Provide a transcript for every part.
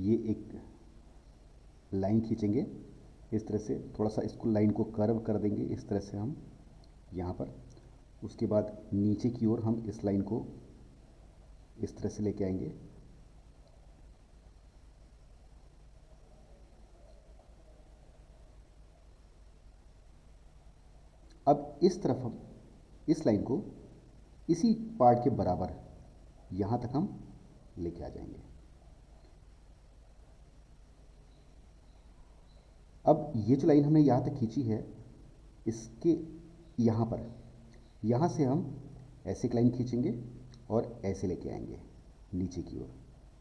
ये एक लाइन खींचेंगे इस तरह से, थोड़ा सा इसको लाइन को कर्व कर देंगे इस तरह से हम यहाँ पर। उसके बाद नीचे की ओर हम इस लाइन को इस तरह से लेके आएंगे। अब इस तरफ हम इस लाइन को इसी पार्ट के बराबर यहाँ तक हम लेके आ जाएंगे। अब ये जो लाइन हमने यहाँ तक खींची है, इसके यहाँ से हम ऐसे एक लाइन खींचेंगे और ऐसे लेके आएंगे नीचे की ओर।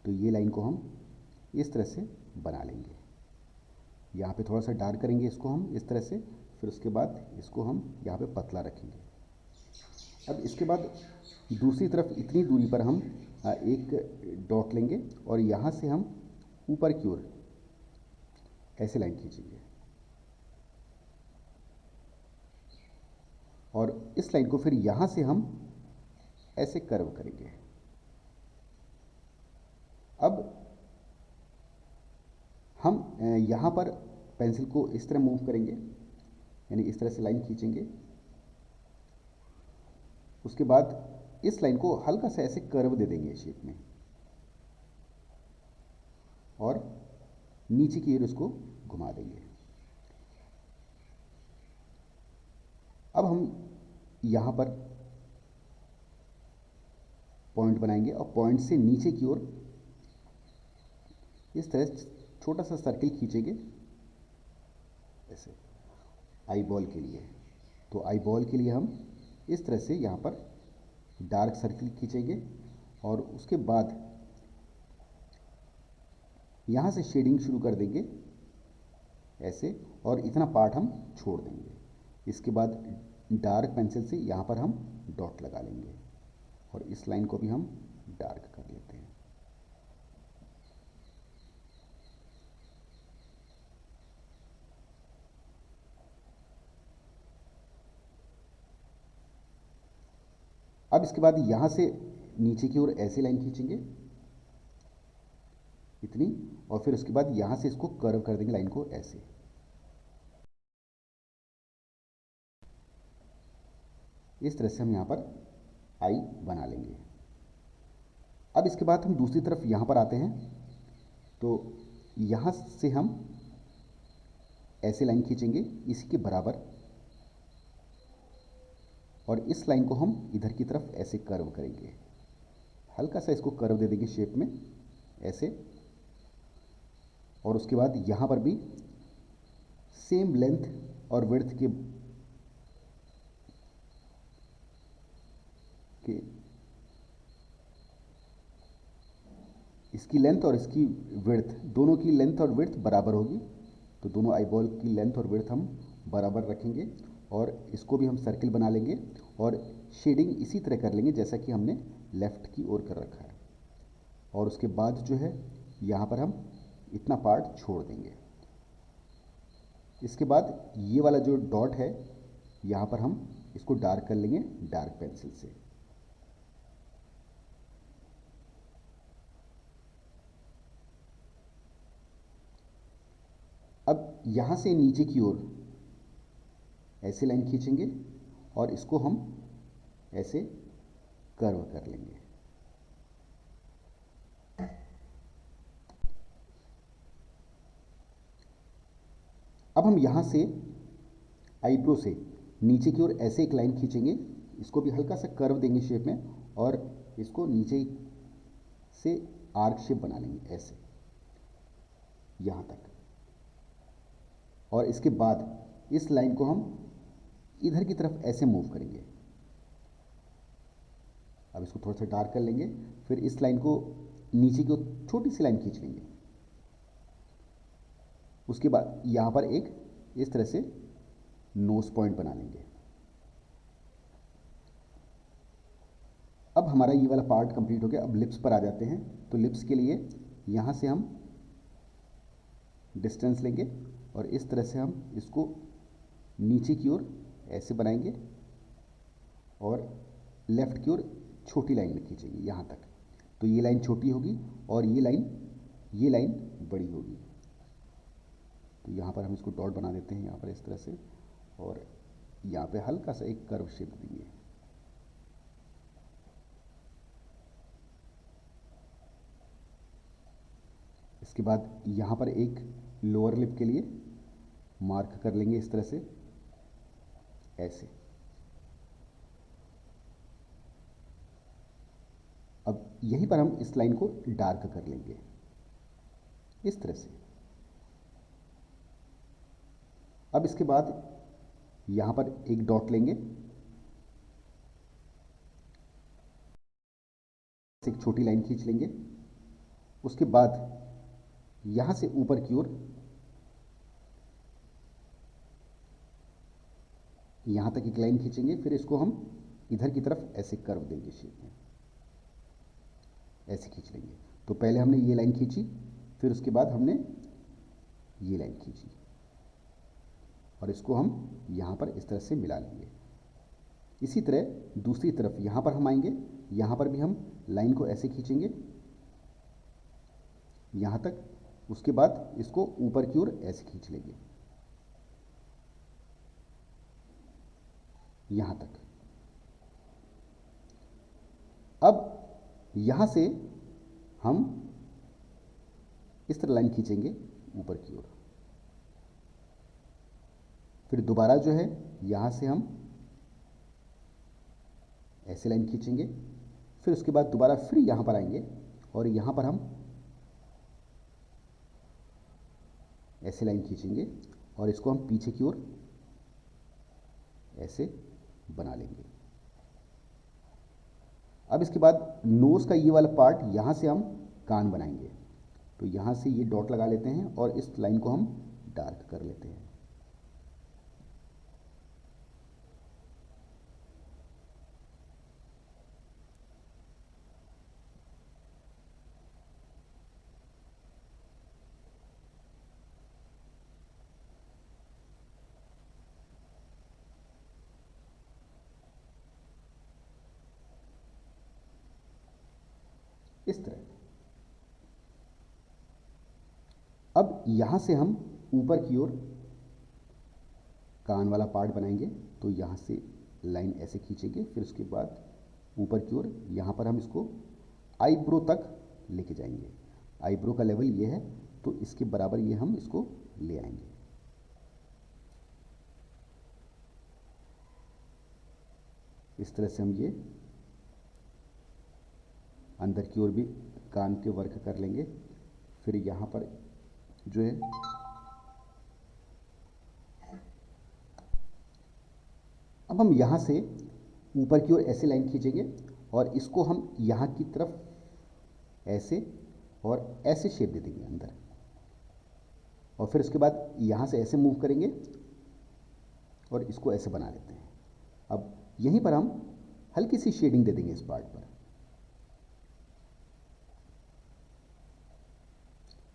तो ये लाइन को हम इस तरह से बना लेंगे। यहाँ पे थोड़ा सा डार्क करेंगे इसको हम इस तरह से, फिर उसके बाद इसको हम यहाँ पे पतला रखेंगे। अब इसके बाद दूसरी तरफ इतनी दूरी पर हम एक डॉट लेंगे और यहाँ से हम ऊपर की ओर ऐसे लाइन खींचेंगे और इस लाइन को फिर यहाँ से हम ऐसे कर्व करेंगे। अब हम यहाँ पर पेंसिल को इस तरह मूव करेंगे, यानी इस तरह से लाइन खींचेंगे। उसके बाद इस लाइन को हल्का सा ऐसे कर्व दे देंगे शेप में और नीचे की ओर इसको घुमा देंगे। अब हम यहाँ पर पॉइंट बनाएंगे और पॉइंट से नीचे की ओर इस तरह छोटा सा सर्किल खींचेंगे ऐसे आई बॉल के लिए। तो आई बॉल के लिए हम इस तरह से यहाँ पर डार्क सर्किल खींचेंगे और उसके बाद यहाँ से शेडिंग शुरू कर देंगे ऐसे, और इतना पार्ट हम छोड़ देंगे। इसके बाद डार्क पेंसिल से यहाँ पर हम डॉट लगा लेंगे और इस लाइन को भी हम डार्क कर लेते हैं। अब इसके बाद यहाँ से नीचे की ओर ऐसे लाइन खींचेंगे इतनी, और फिर उसके बाद यहाँ से इसको कर्व कर देंगे लाइन को ऐसे। इस तरह से हम यहाँ पर आई बना लेंगे। अब इसके बाद हम दूसरी तरफ यहाँ पर आते हैं, तो यहाँ से हम ऐसे लाइन खींचेंगे इसी के बराबर और इस लाइन को हम इधर की तरफ ऐसे कर्व करेंगे, हल्का सा इसको कर्व दे देंगे शेप में ऐसे। और उसके बाद यहाँ पर भी सेम लेंथ और विड्थ के इसकी लेंथ और इसकी विड्थ, दोनों की लेंथ और विड्थ बराबर होगी। तो दोनों आई बॉल की लेंथ और विड्थ हम बराबर रखेंगे और इसको भी हम सर्किल बना लेंगे और शेडिंग इसी तरह कर लेंगे जैसा कि हमने लेफ़्ट की ओर कर रखा है। और उसके बाद जो है यहाँ पर हम इतना पार्ट छोड़ देंगे। इसके बाद ये वाला जो डॉट है यहाँ पर हम इसको डार्क कर लेंगे डार्क पेंसिल से। अब यहाँ से नीचे की ओर ऐसे लाइन खींचेंगे और इसको हम ऐसे कर्व कर लेंगे। अब हम यहाँ से आईब्रो से नीचे की ओर ऐसे एक लाइन खींचेंगे, इसको भी हल्का सा कर्व देंगे शेप में और इसको नीचे से आर्क शेप बना लेंगे ऐसे यहाँ तक। और इसके बाद इस लाइन को हम इधर की तरफ ऐसे मूव करेंगे। अब इसको थोड़ा सा डार्क कर लेंगे, फिर इस लाइन को नीचे की ओर छोटी सी लाइन खींच लेंगे। उसके बाद यहाँ पर एक इस तरह से नोज पॉइंट बना लेंगे। अब हमारा ये वाला पार्ट कंप्लीट हो गया। अब लिप्स पर आ जाते हैं। तो लिप्स के लिए यहाँ से हम डिस्टेंस लेंगे और इस तरह से हम इसको नीचे की ओर ऐसे बनाएंगे और लेफ़्ट की ओर छोटी लाइन में खींचेंगे यहाँ तक। तो ये लाइन छोटी होगी और ये लाइन ये लाइन बड़ी होगी। तो यहाँ पर हम इसको डॉट बना देते हैं यहाँ पर इस तरह से, और यहाँ पे हल्का सा एक कर्व शेप देंगे। इसके बाद यहाँ पर एक लोअर लिप के लिए मार्क कर लेंगे इस तरह से, ऐसे। अब यहीं पर हम इस लाइन को डार्क कर लेंगे इस तरह से। अब इसके बाद यहाँ पर एक डॉट लेंगे, एक छोटी लाइन खींच लेंगे। उसके बाद यहाँ से ऊपर की ओर यहाँ तक एक लाइन खींचेंगे, फिर इसको हम इधर की तरफ ऐसे कर्व देंगे शेप में, ऐसे खींच लेंगे। तो पहले हमने ये लाइन खींची, फिर उसके बाद हमने ये लाइन खींची, और इसको हम यहाँ पर इस तरह से मिला लेंगे। इसी तरह दूसरी तरफ यहाँ पर हम आएंगे, यहाँ पर भी हम लाइन को ऐसे खींचेंगे यहाँ तक, उसके बाद इसको ऊपर की ओर ऐसे खींच लेंगे यहाँ तक। अब यहाँ से हम इस तरह लाइन खींचेंगे ऊपर की ओर, फिर दोबारा जो है यहाँ से हम ऐसे लाइन खींचेंगे, फिर उसके बाद दोबारा फिर यहाँ पर आएंगे, और यहाँ पर हम ऐसे लाइन खींचेंगे, और इसको हम पीछे की ओर ऐसे बना लेंगे। अब इसके बाद नोज़ का ये वाला पार्ट, यहाँ से हम कान बनाएंगे। तो यहाँ से ये डॉट लगा लेते हैं और इस लाइन को हम डार्क कर लेते हैं। इस तरह। अब यहाँ से हम ऊपर की ओर कान वाला पार्ट बनाएंगे। तो यहाँ से लाइन ऐसे खींचेंगे, फिर उसके बाद ऊपर की ओर यहाँ पर हम इसको आईब्रो तक लेके जाएंगे। आईब्रो का लेवल ये है, तो इसके बराबर ये हम इसको ले आएंगे। इस तरह से हम ये अंदर की ओर भी कान के वर्क कर लेंगे। फिर यहाँ पर जो है अब हम यहाँ से ऊपर की ओर ऐसे लाइन खींचेंगे, और इसको हम यहाँ की तरफ ऐसे और ऐसे शेप दे देंगे अंदर, और फिर उसके बाद यहाँ से ऐसे मूव करेंगे और इसको ऐसे बना लेते हैं। अब यहीं पर हम हल्की सी शेडिंग दे देंगे इस पार्ट पर।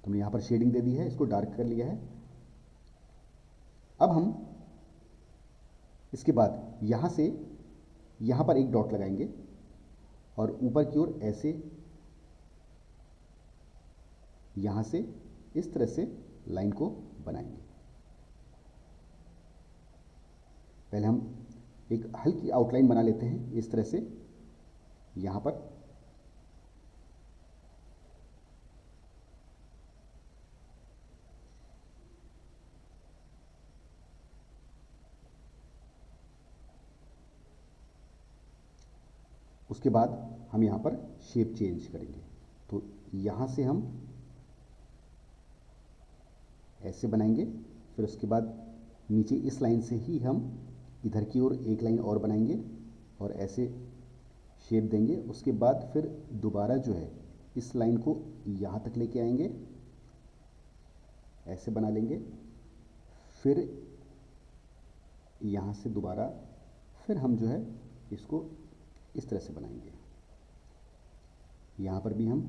तो हमने यहाँ पर शेडिंग दे दी है, इसको डार्क कर लिया है। अब हम इसके बाद यहाँ से यहाँ पर एक डॉट लगाएंगे और ऊपर की ओर ऐसे यहाँ से इस तरह से लाइन को बनाएंगे। पहले हम एक हल्की आउटलाइन बना लेते हैं इस तरह से यहाँ पर। उसके बाद हम यहाँ पर शेप चेंज करेंगे। तो यहाँ से हम ऐसे बनाएंगे, फिर उसके बाद नीचे इस लाइन से ही हम इधर की ओर एक लाइन और बनाएंगे और ऐसे शेप देंगे। उसके बाद फिर दोबारा जो है इस लाइन को यहाँ तक लेके आएंगे, ऐसे बना लेंगे। फिर यहाँ से दोबारा फिर हम जो है इसको इस तरह से बनाएंगे। यहाँ पर भी हम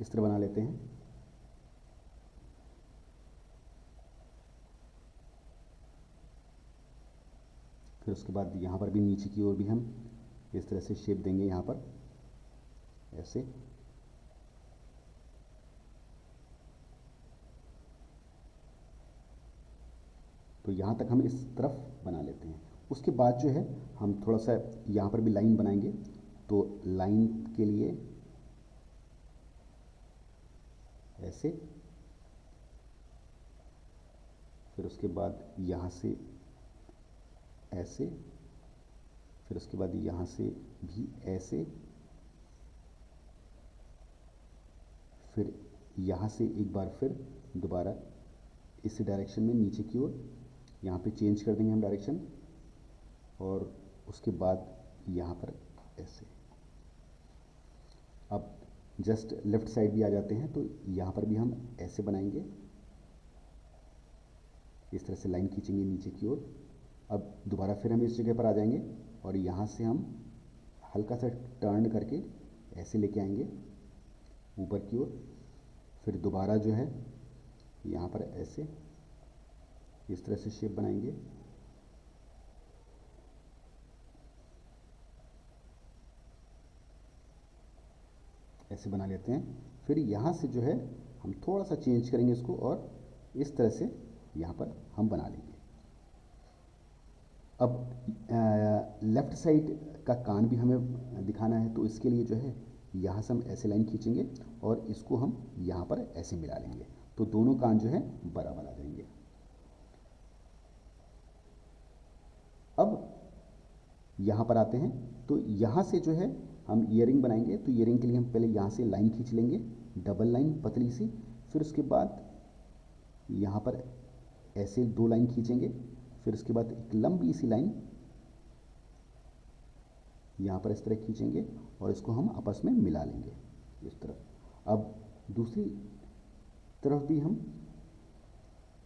इस तरह बना लेते हैं। फिर उसके बाद यहाँ पर भी नीचे की ओर भी हम इस तरह से शेप देंगे यहाँ पर ऐसे। तो यहाँ तक हम इस तरफ बना लेते हैं। उसके बाद जो है हम थोड़ा सा यहाँ पर भी लाइन बनाएंगे। तो लाइन के लिए ऐसे, फिर उसके बाद यहाँ से ऐसे, फिर उसके बाद यहाँ से भी ऐसे, फिर यहाँ से एक बार फिर दोबारा इस डायरेक्शन में नीचे की ओर, यहाँ पे चेंज कर देंगे हम डायरेक्शन, और उसके बाद यहाँ पर ऐसे। अब जस्ट लेफ़्ट साइड भी आ जाते हैं, तो यहाँ पर भी हम ऐसे बनाएंगे, इस तरह से लाइन खींचेंगे नीचे की ओर। अब दोबारा फिर हम इस जगह पर आ जाएंगे और यहाँ से हम हल्का सा टर्न करके ऐसे लेके आएंगे ऊपर की ओर। फिर दोबारा जो है यहाँ पर ऐसे इस तरह से शेप बनाएंगे, ऐसे बना लेते हैं। फिर यहाँ से जो है हम थोड़ा सा चेंज करेंगे इसको और इस तरह से यहाँ पर हम बना लेंगे। अब लेफ़्ट साइड का कान भी हमें दिखाना है, तो इसके लिए जो है यहाँ से हम ऐसे लाइन खींचेंगे और इसको हम यहाँ पर ऐसे मिला लेंगे, तो दोनों कान जो है बराबर आ जाएंगे। अब यहाँ पर आते हैं, तो यहाँ से जो है हम ईयरिंग बनाएंगे। तो ईयरिंग के लिए हम पहले यहाँ से लाइन खींच लेंगे, डबल लाइन पतली सी, फिर उसके बाद यहाँ पर ऐसे 2 लाइन खींचेंगे, फिर उसके बाद एक लंबी सी लाइन यहाँ पर इस तरह खींचेंगे और इसको हम आपस में मिला लेंगे इस तरह। अब दूसरी तरफ भी हम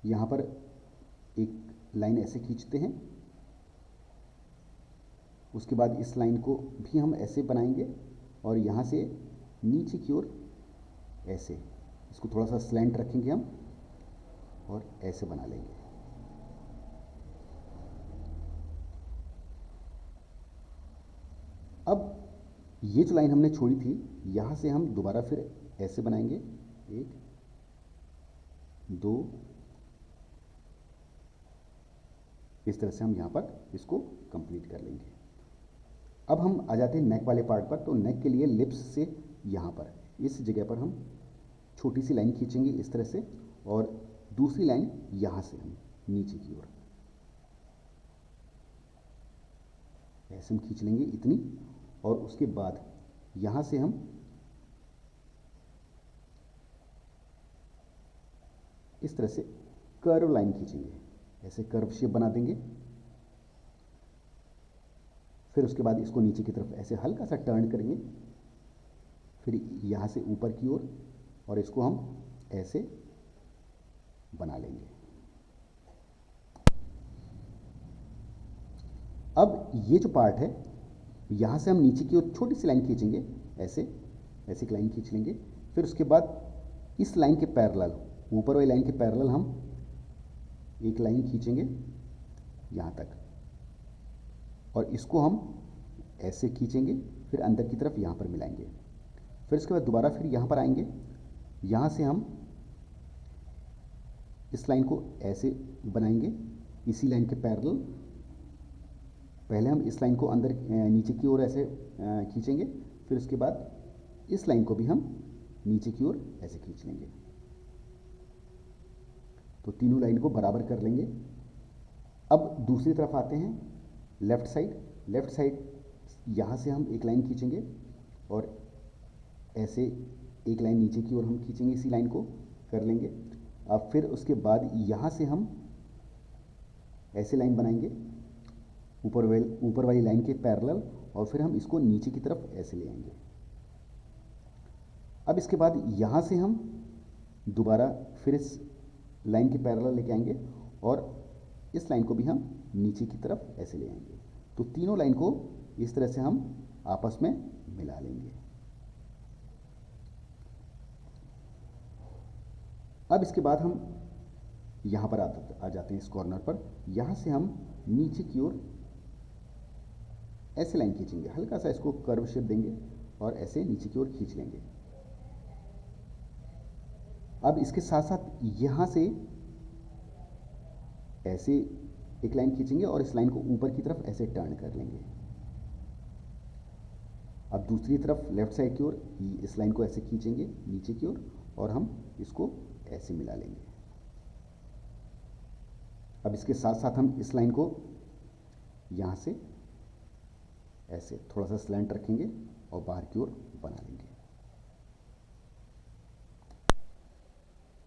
यहाँ पर एक लाइन ऐसे खींचते हैं, उसके बाद इस लाइन को भी हम ऐसे बनाएंगे और यहाँ से नीचे की ओर ऐसे, इसको थोड़ा सा स्लैंट रखेंगे हम और ऐसे बना लेंगे। अब ये जो लाइन हमने छोड़ी थी, यहाँ से हम दोबारा फिर ऐसे बनाएंगे, 1 2, इस तरह से हम यहाँ पर इसको कंप्लीट कर लेंगे। अब हम आ जाते हैं नेक वाले पार्ट पर। तो नेक के लिए लिप्स से यहाँ पर इस जगह पर हम छोटी सी लाइन खींचेंगे इस तरह से, और दूसरी लाइन यहाँ से हम नीचे की ओर ऐसे हम खींच लेंगे इतनी, और उसके बाद यहाँ से हम इस तरह से कर्व लाइन खींचेंगे, ऐसे कर्व शेप बना देंगे। फिर उसके बाद इसको नीचे की तरफ ऐसे हल्का सा टर्न करेंगे, फिर यहाँ से ऊपर की ओर, और इसको हम ऐसे बना लेंगे। अब ये जो पार्ट है, यहाँ से हम नीचे की ओर छोटी सी लाइन खींचेंगे, ऐसे ऐसे एक लाइन खींच लेंगे। फिर उसके बाद इस लाइन के पैरेलल, ऊपर वाली लाइन के पैरेलल हम एक लाइन खींचेंगे यहाँ तक, और इसको हम ऐसे खींचेंगे, फिर अंदर की तरफ यहाँ पर मिलाएंगे। फिर उसके बाद दोबारा फिर यहाँ पर आएंगे, यहाँ से हम इस लाइन को ऐसे बनाएंगे इसी लाइन के पैरेलल। पहले हम इस लाइन को अंदर नीचे की ओर ऐसे खींचेंगे, फिर उसके बाद इस लाइन को भी हम नीचे की ओर ऐसे खींच लेंगे, तो तीनों लाइन को बराबर कर लेंगे। अब दूसरी तरफ आते हैं, लेफ़्ट साइड। लेफ़्ट साइड यहाँ से हम एक लाइन खींचेंगे और ऐसे एक लाइन नीचे की ओर हम खींचेंगे, इसी लाइन को कर लेंगे। अब फिर उसके बाद यहाँ से हम ऐसे लाइन बनाएंगे ऊपर वाली लाइन के पैरेलल, और फिर हम इसको नीचे की तरफ ऐसे ले आएंगे। अब इसके बाद यहाँ से हम दोबारा फिर इस लाइन के पैरेलल लेके आएंगे और इस लाइन को भी हम नीचे की तरफ ऐसे ले आएंगे, तो तीनों लाइन को इस तरह से हम आपस में मिला लेंगे। अब इसके बाद हम यहाँ पर आ जाते हैं इस कॉर्नर पर। यहाँ से हम नीचे की ओर ऐसे लाइन खींचेंगे, हल्का सा इसको कर्व शेप देंगे और ऐसे नीचे की ओर खींच लेंगे। अब इसके साथ साथ यहाँ से ऐसे एक लाइन खींचेंगे और इस लाइन को ऊपर की तरफ ऐसे टर्न कर लेंगे। अब दूसरी तरफ लेफ्ट साइड की ओर इस लाइन को ऐसे खींचेंगे नीचे की ओर और हम इसको ऐसे मिला लेंगे। अब इसके साथ साथ हम इस लाइन को यहाँ से ऐसे थोड़ा सा स्लैंट रखेंगे और बाहर की ओर बना लेंगे।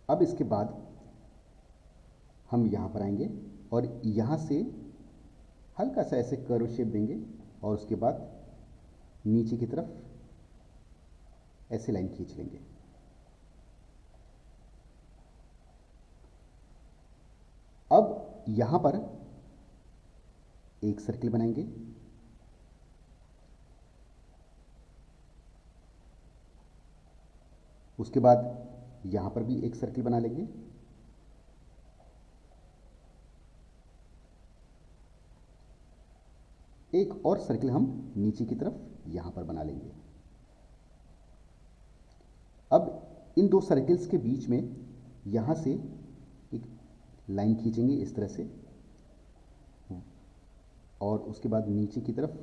अब इसके बाद हम यहाँ पर आएंगे और यहाँ से हल्का सा ऐसे कर्व शेप देंगे और उसके बाद नीचे की तरफ ऐसे लाइन खींच लेंगे। अब यहाँ पर एक सर्किल बनाएंगे, उसके बाद यहाँ पर भी एक सर्किल बना लेंगे, एक और सर्किल हम नीचे की तरफ यहाँ पर बना लेंगे। अब इन दो सर्किल्स के बीच में यहाँ से एक लाइन खींचेंगे इस तरह से और उसके बाद नीचे की तरफ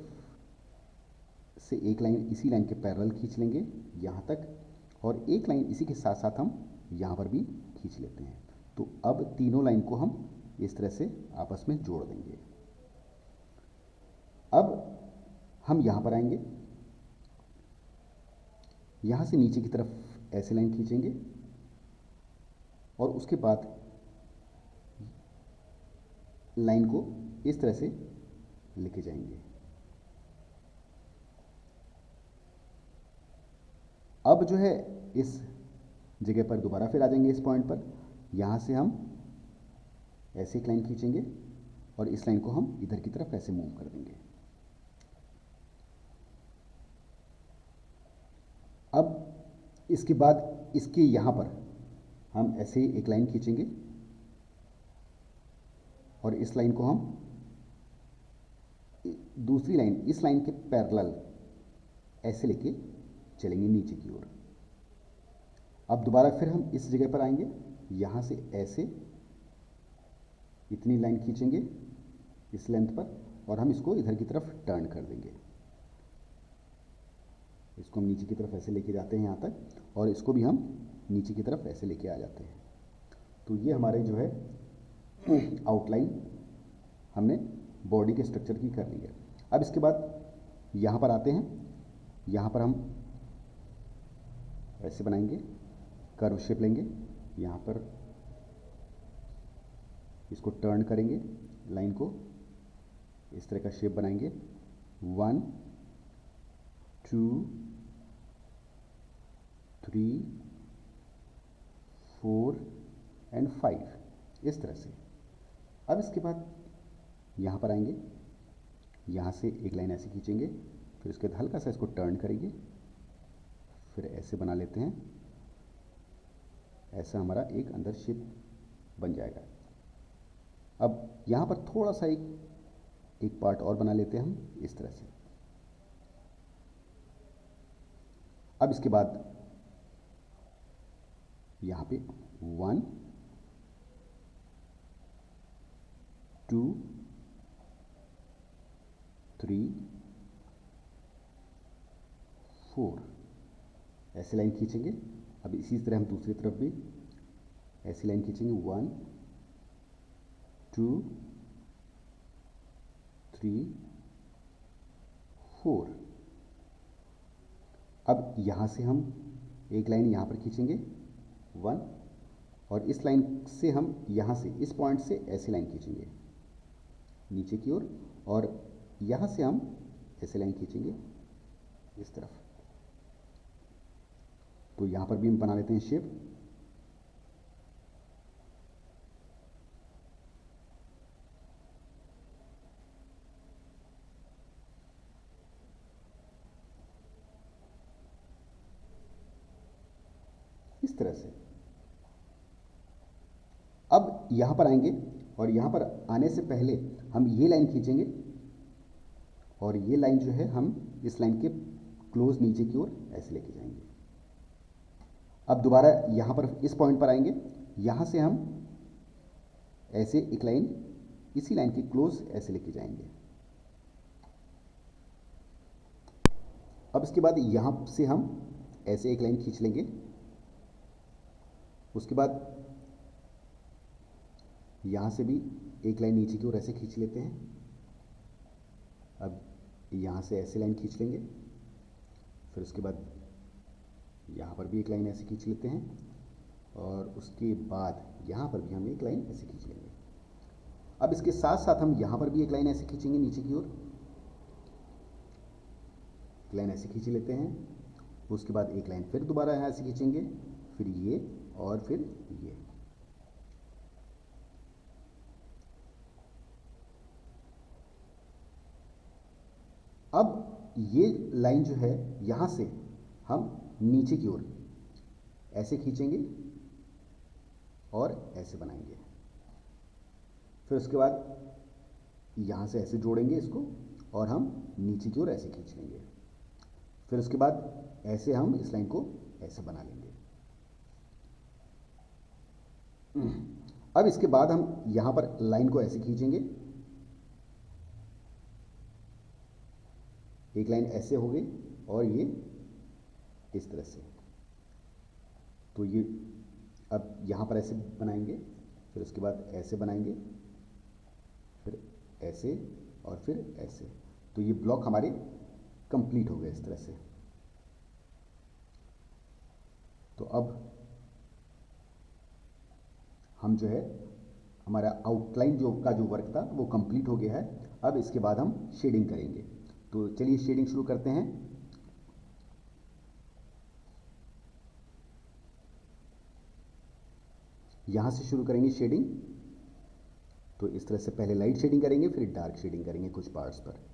से एक लाइन इसी लाइन के पैरेलल खींच लेंगे यहाँ तक और एक लाइन इसी के साथ साथ हम यहाँ पर भी खींच लेते हैं। तो अब तीनों लाइन को हम इस तरह से आपस में जोड़ देंगे। अब हम यहाँ पर आएंगे, यहाँ से नीचे की तरफ ऐसे लाइन खींचेंगे और उसके बाद लाइन को इस तरह से लेके जाएंगे। अब जो है इस जगह पर दोबारा फिर आ जाएंगे इस पॉइंट पर, यहाँ से हम ऐसे एक लाइन खींचेंगे और इस लाइन को हम इधर की तरफ ऐसे मूव कर देंगे। अब इसके बाद इसके यहाँ पर हम ऐसे एक लाइन खींचेंगे और इस लाइन को हम दूसरी लाइन इस लाइन के पैरेलल ऐसे लेके चलेंगे नीचे की ओर। अब दोबारा फिर हम इस जगह पर आएंगे, यहाँ से ऐसे इतनी लाइन खींचेंगे इस लेंथ पर और हम इसको इधर की तरफ टर्न कर देंगे। इसको हम नीचे की तरफ ऐसे लेके जाते हैं यहाँ तक और इसको भी हम नीचे की तरफ ऐसे लेके आ जाते हैं। तो ये हमारे जो है आउटलाइन हमने बॉडी के स्ट्रक्चर की कर ली है। अब इसके बाद यहाँ पर आते हैं, यहाँ पर हम ऐसे बनाएंगे, कर्व शेप लेंगे, यहाँ पर इसको टर्न करेंगे, लाइन को इस तरह का शेप बनाएंगे 1 2 3 4 एंड 5 इस तरह से। अब इसके बाद यहाँ पर आएंगे, यहाँ से एक लाइन ऐसे खींचेंगे, फिर उसके बाद हल्का सा इसको टर्न करेंगे, फिर ऐसे बना लेते हैं। ऐसा हमारा एक अंदर शेप बन जाएगा। अब यहाँ पर थोड़ा सा एक पार्ट और बना लेते हैं हम इस तरह से। अब इसके बाद यहाँ पे 1 2 3 4 ऐसे लाइन खींचेंगे। अब इसी तरह हम दूसरी तरफ भी ऐसी लाइन खींचेंगे 1 2 3 4। अब यहाँ से हम एक लाइन यहाँ पर खींचेंगे 1 और इस लाइन से हम यहाँ से इस पॉइंट से ऐसी लाइन खींचेंगे नीचे की ओर और यहाँ से हम ऐसे लाइन खींचेंगे इस तरफ। तो यहाँ पर भी हम बना लेते हैं शेप। इस तरह से। अब यहाँ पर आएंगे और यहाँ पर आने से पहले हम ये लाइन खींचेंगे और ये लाइन जो है हम इस लाइन के क्लोज नीचे की ओर ऐसे लेके जाएंगे। अब दोबारा यहाँ पर इस पॉइंट पर आएंगे, यहाँ से हम ऐसे एक लाइन इसी लाइन के क्लोज ऐसे लेके जाएंगे। अब इसके बाद यहाँ से हम ऐसे एक लाइन खींच लेंगे। उसके बाद यहाँ से भी एक लाइन नीचे की ओर ऐसे खींच लेते हैं। अब यहाँ से ऐसे लाइन खींच लेंगे, फिर उसके बाद यहाँ पर भी एक लाइन ऐसे खींच लेते हैं, और उसके बाद यहाँ पर भी हम एक लाइन ऐसे खींच लेंगे। अब इसके साथ साथ हम यहाँ पर भी एक लाइन ऐसे खींचेंगे नीचे की ओर, एक लाइन ऐसे खींच लेते हैं। उसके बाद एक लाइन फिर दोबारा यहाँ ऐसे खींचेंगे, फिर ये और फिर ये। अब ये लाइन जो है यहाँ से हम नीचे की ओर ऐसे खींचेंगे और ऐसे बनाएंगे। फिर उसके बाद यहाँ से ऐसे जोड़ेंगे इसको, और हम नीचे की ओर ऐसे खींच लेंगे। फिर उसके बाद ऐसे हम इस लाइन को ऐसे बना लेंगे। अब इसके बाद हम यहाँ पर लाइन को ऐसे खींचेंगे, एक लाइन ऐसे हो गई और ये इस तरह से। तो ये अब यहाँ पर ऐसे बनाएंगे, फिर उसके बाद ऐसे बनाएंगे, फिर ऐसे और फिर ऐसे। तो ये ब्लॉक हमारे कंप्लीट हो गए इस तरह से। तो अब हम जो है हमारा आउटलाइन जो वर्क था वो कंप्लीट हो गया है। अब इसके बाद हम शेडिंग करेंगे। तो चलिए शेडिंग शुरू करते हैं। यहाँ से शुरू करेंगे शेडिंग। तो इस तरह से पहले लाइट शेडिंग करेंगे, फिर डार्क शेडिंग करेंगे कुछ पार्ट्स पर।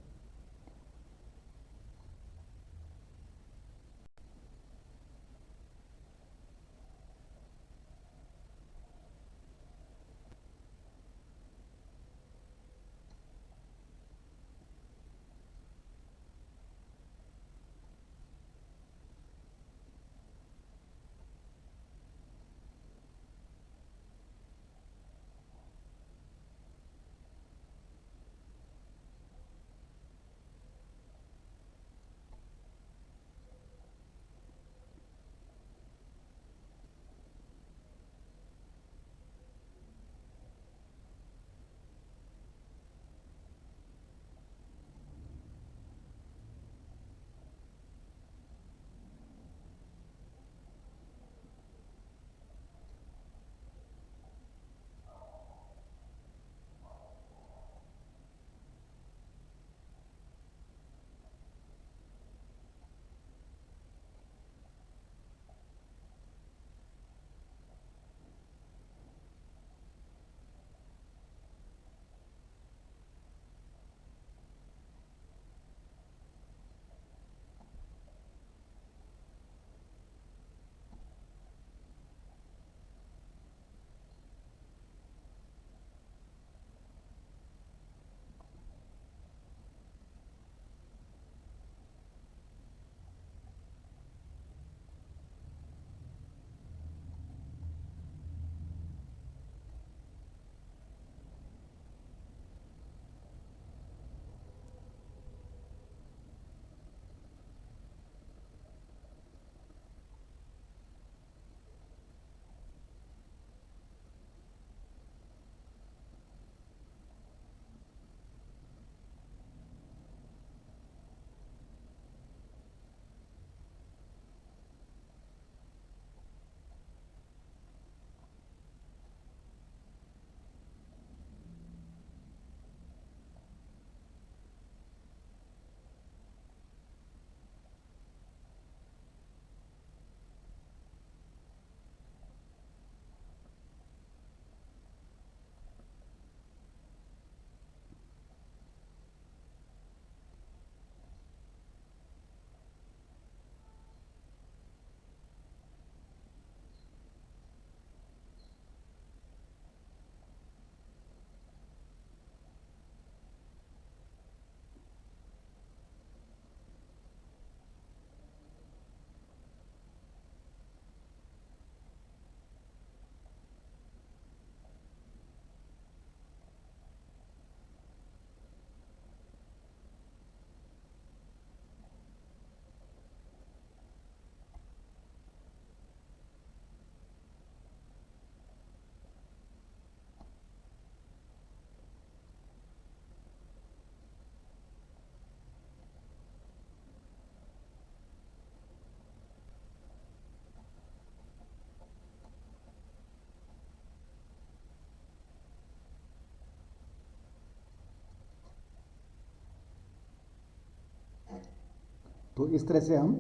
तो इस तरह से हम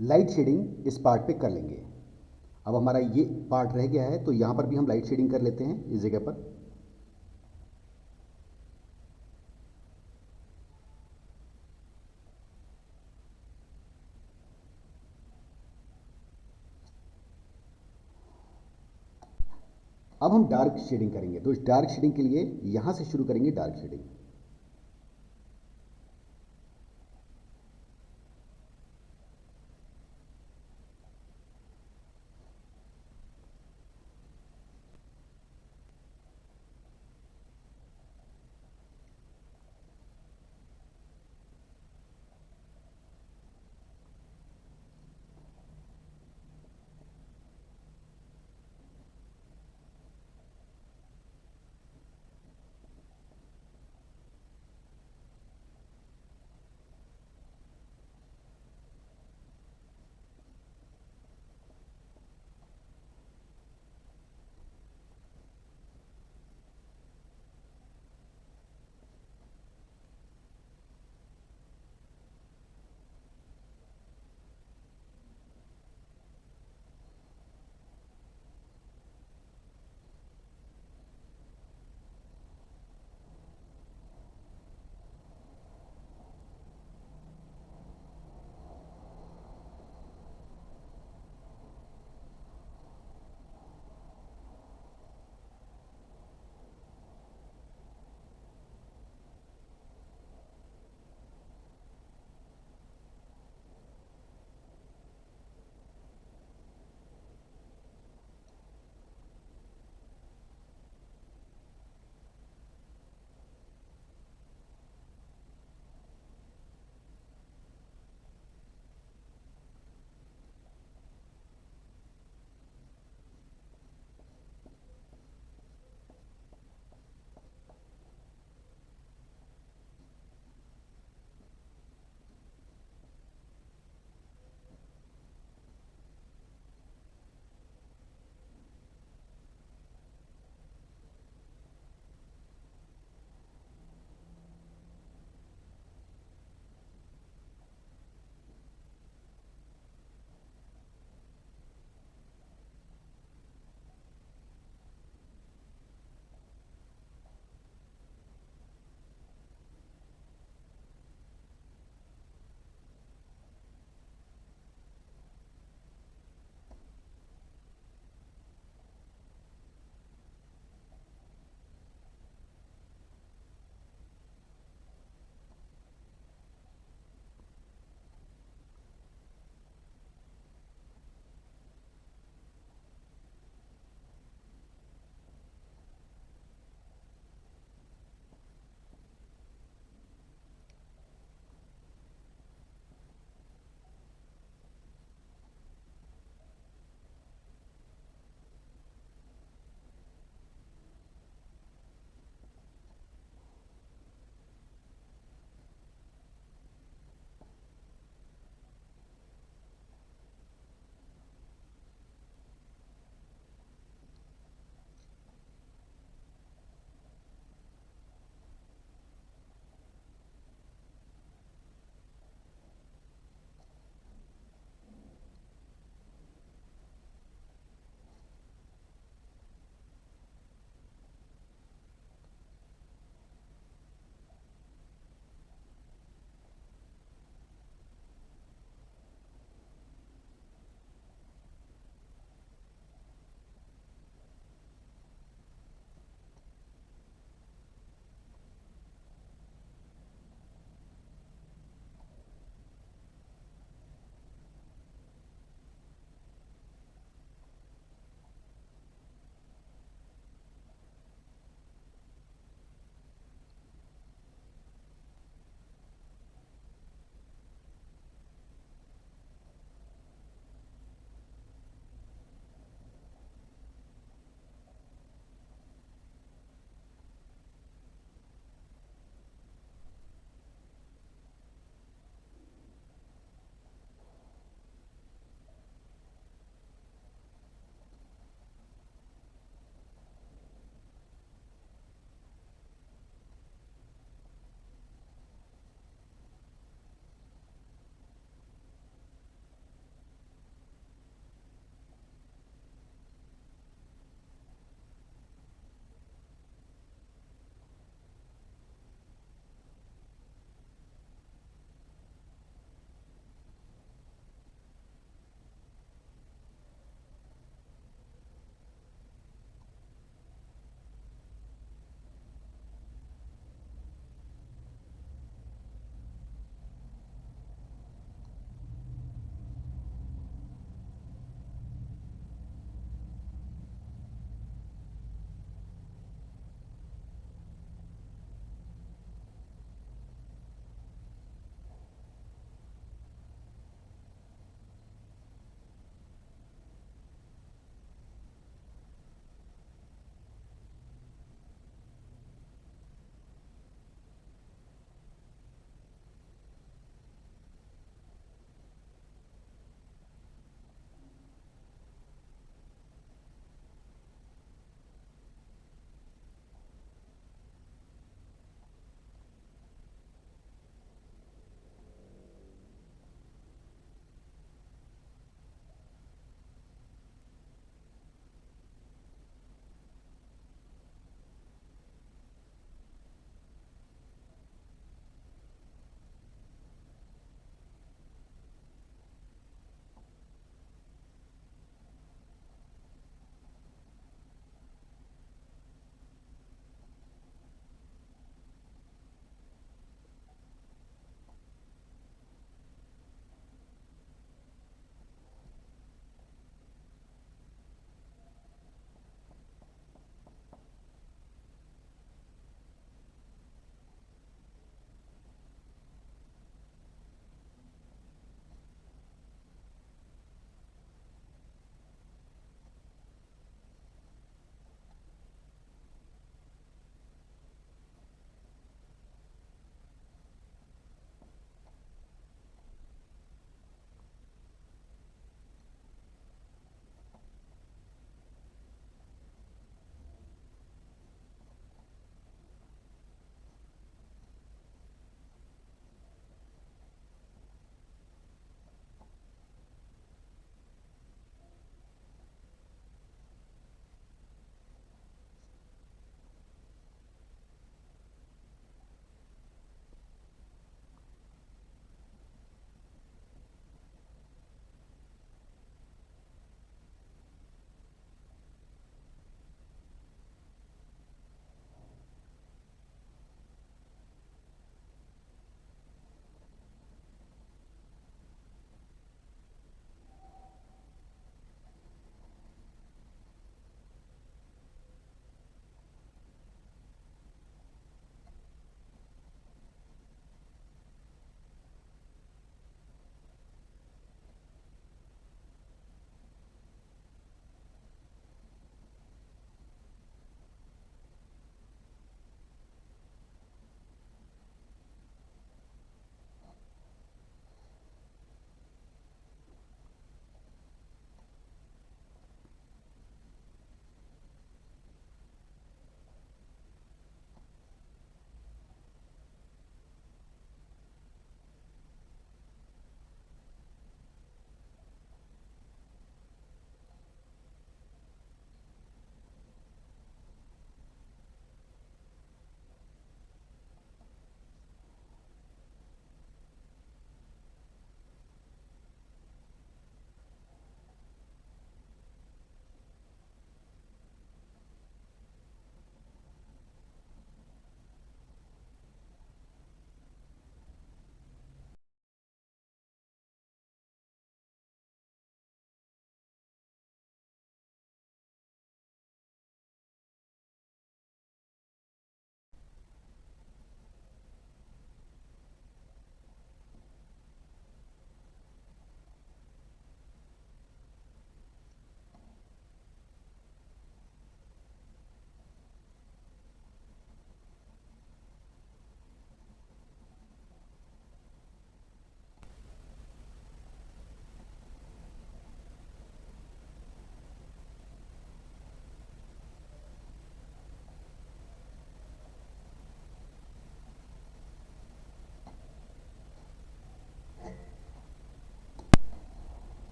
लाइट शेडिंग इस पार्ट पे कर लेंगे। अब हमारा ये पार्ट रह गया है, तो यहाँ पर भी हम लाइट शेडिंग कर लेते हैं इस जगह पर। अब हम डार्क शेडिंग करेंगे, तो इस डार्क शेडिंग के लिए यहाँ से शुरू करेंगे डार्क शेडिंग।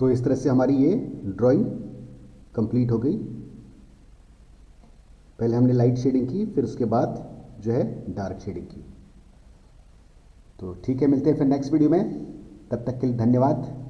तो इस तरह से हमारी ये ड्राइंग कंप्लीट हो गई। पहले हमने लाइट शेडिंग की, फिर उसके बाद जो है डार्क शेडिंग की। तो ठीक है, मिलते हैं फिर नेक्स्ट वीडियो में। तब तक के लिए धन्यवाद।